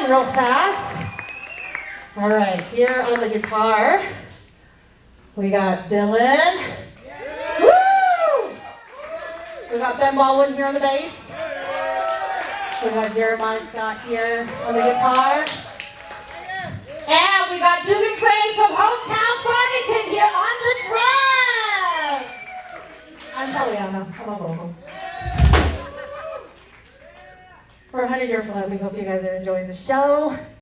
real fast. All right, here on the guitar, we got Dylan. Woo! We got Ben Baldwin here on the bass. We got Jeremiah Scott here on the guitar. And we got Dugan Praise from Hometown Farmington here on the drums. I'm Poliana. I'm on vocals. For 100 Year Flood, we hope you guys are enjoying the show.